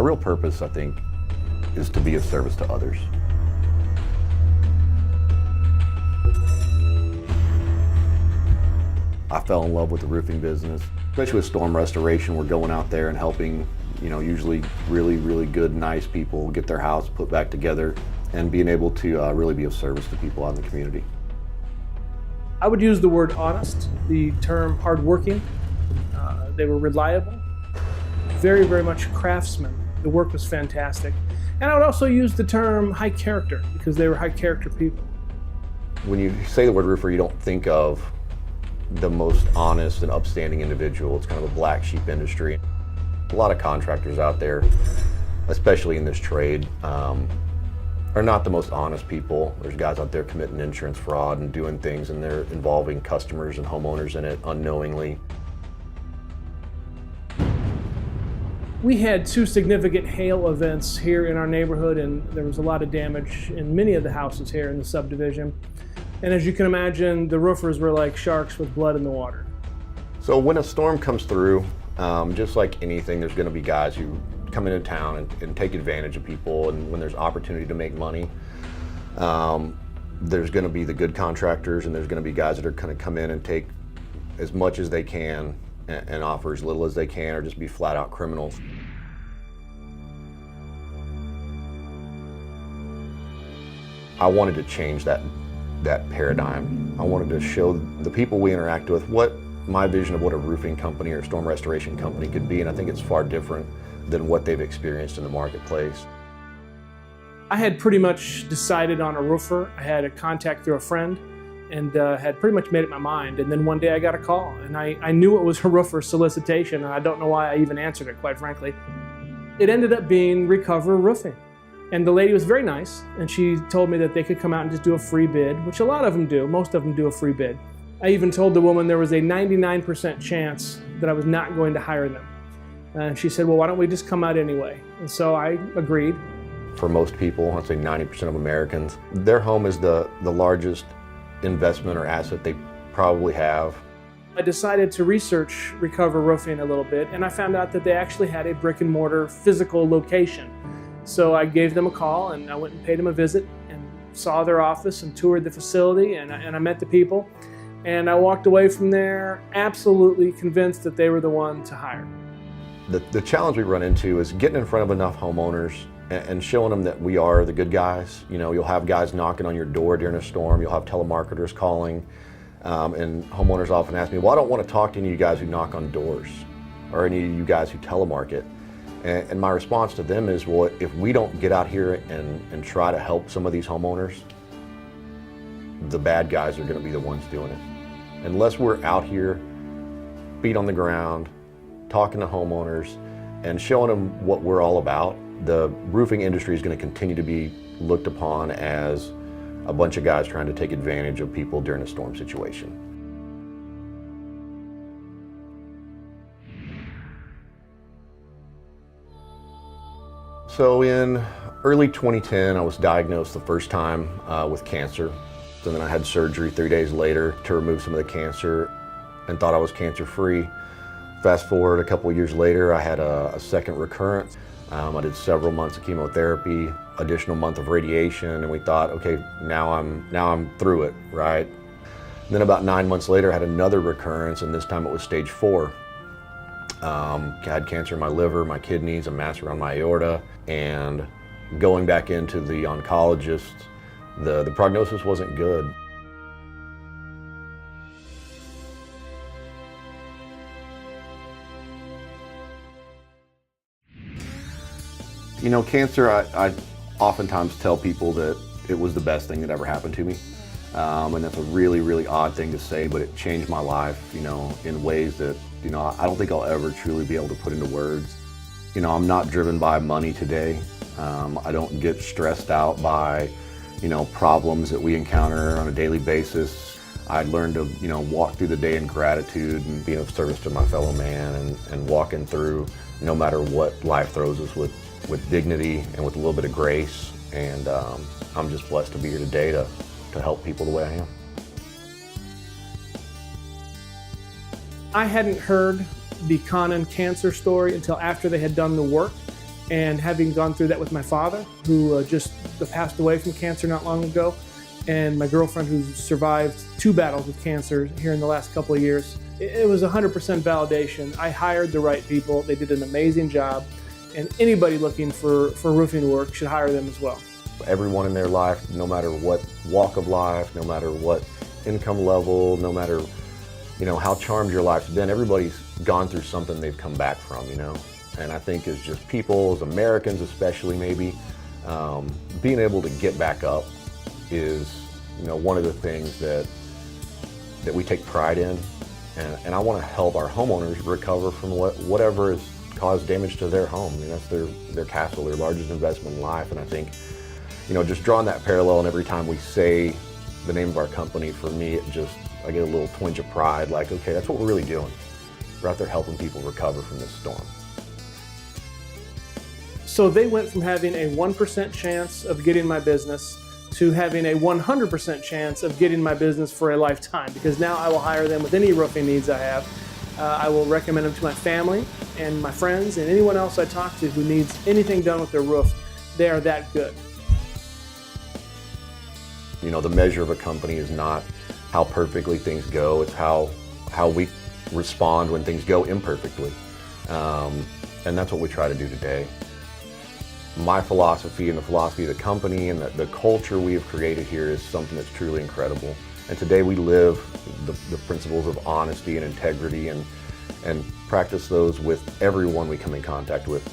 real purpose, I think, is to be of service to others. I fell in love with the roofing business, especially with storm restoration. We're going out there and helping, usually really good, nice people get their house put back together and being able to really be of service to people out in the community. I would use the word honest, the term hardworking. They were reliable, very much craftsmen. The work was fantastic. And I would also use the term high character because they were high character people. When you say the word roofer, you don't think of the most honest and upstanding individual. It's kind of a black sheep industry. A lot of contractors out there, especially in this trade, are not the most honest people. There's guys out there committing insurance fraud and doing things, and they're involving customers and homeowners in it unknowingly. We had 2 significant hail events here in our neighborhood, and there was a lot of damage in many of the houses here in the subdivision. And as you can imagine, the roofers were like sharks with blood in the water. So when a storm comes through, just like anything, there's going to be guys who come into town and take advantage of people, and when there's opportunity to make money, there's going to be the good contractors, and there's going to be guys that are going to come in and take as much as they can and offer as little as they can, or just be flat out criminals. I wanted to change that paradigm. I wanted to show the people we interact with what my vision of what a roofing company or storm restoration company could be, and I think it's far different than what they've experienced in the marketplace. I had pretty much decided on a roofer. I had a contact through a friend and had pretty much made up my mind. And then one day I got a call, and I knew it was a roofer solicitation, and I don't know why I even answered it, quite frankly. It ended up being Recover Roofing. And the lady was very nice, and she told me that they could come out and just do a free bid, which a lot of them do. Most of them do a free bid. I even told the woman there was a 99% chance that I was not going to hire them. And she said, well, why don't we just come out anyway? And so I agreed. For most people, I'd say 90% of Americans, their home is the largest investment or asset they probably have. I decided to research Recover Roofing a little bit, and I found out that they actually had a brick and mortar physical location. So I gave them a call, and I went and paid them a visit and saw their office and toured the facility, and I met the people. And I walked away from there absolutely convinced that they were the one to hire. The challenge we run into is getting in front of enough homeowners and showing them that we are the good guys. You'll have guys knocking on your door during a storm. You'll have telemarketers calling. And homeowners often ask me, well, I don't want to talk to any of you guys who knock on doors or any of you guys who telemarket. And my response to them is, well, if we don't get out here and try to help some of these homeowners, the bad guys are going to be the ones doing it. Unless we're out here, feet on the ground, talking to homeowners and showing them what we're all about, the roofing industry is going to continue to be looked upon as a bunch of guys trying to take advantage of people during a storm situation. So in early 2010, I was diagnosed the first time with cancer. And then I had surgery 3 days later to remove some of the cancer and thought I was cancer-free. Fast forward a couple of years later, I had a second recurrence. I did several months of chemotherapy, additional month of radiation, and we thought, okay, now I'm through it, right? And then about 9 months later, I had another recurrence, and this time it was stage 4. I had cancer in my liver, my kidneys, a mass around my aorta, and going back into the oncologist, the prognosis wasn't good. Cancer, I oftentimes tell people that it was the best thing that ever happened to me. And that's a really odd thing to say, but it changed my life, in ways that, I don't think I'll ever truly be able to put into words. I'm not driven by money today. I don't get stressed out by, problems that we encounter on a daily basis. I learned to, walk through the day in gratitude and being of service to my fellow man and walking through no matter what life throws us with dignity and with a little bit of grace. And I'm just blessed to be here today to help people the way I am. I hadn't heard the Conan cancer story until after they had done the work. And having gone through that with my father, who just passed away from cancer not long ago, and my girlfriend who survived 2 battles with cancer here in the last couple of years, it was 100% validation. I hired the right people. They did an amazing job. And anybody looking for roofing work should hire them as well. Everyone in their life, no matter what walk of life, no matter what income level, no matter how charmed your life's been, everybody's gone through something they've come back from, And I think as just people, as Americans especially maybe, being able to get back up is one of the things that we take pride in. And I want to help our homeowners recover from whatever has caused damage to their home. That's their castle, their largest investment in life. And I think, just drawing that parallel, and every time we say the name of our company, for me, I get a little twinge of pride, like, okay, that's what we're really doing. We're out there helping people recover from this storm. So they went from having a 1% chance of getting my business to having a 100% chance of getting my business for a lifetime, because now I will hire them with any roofing needs I have. I will recommend them to my family and my friends and anyone else I talk to who needs anything done with their roof. They are that good. The measure of a company is not how perfectly things go, it's how we respond when things go imperfectly. And that's what we try to do today. My philosophy and the philosophy of the company and the culture we have created here is something that's truly incredible. And today we live the principles of honesty and integrity and practice those with everyone we come in contact with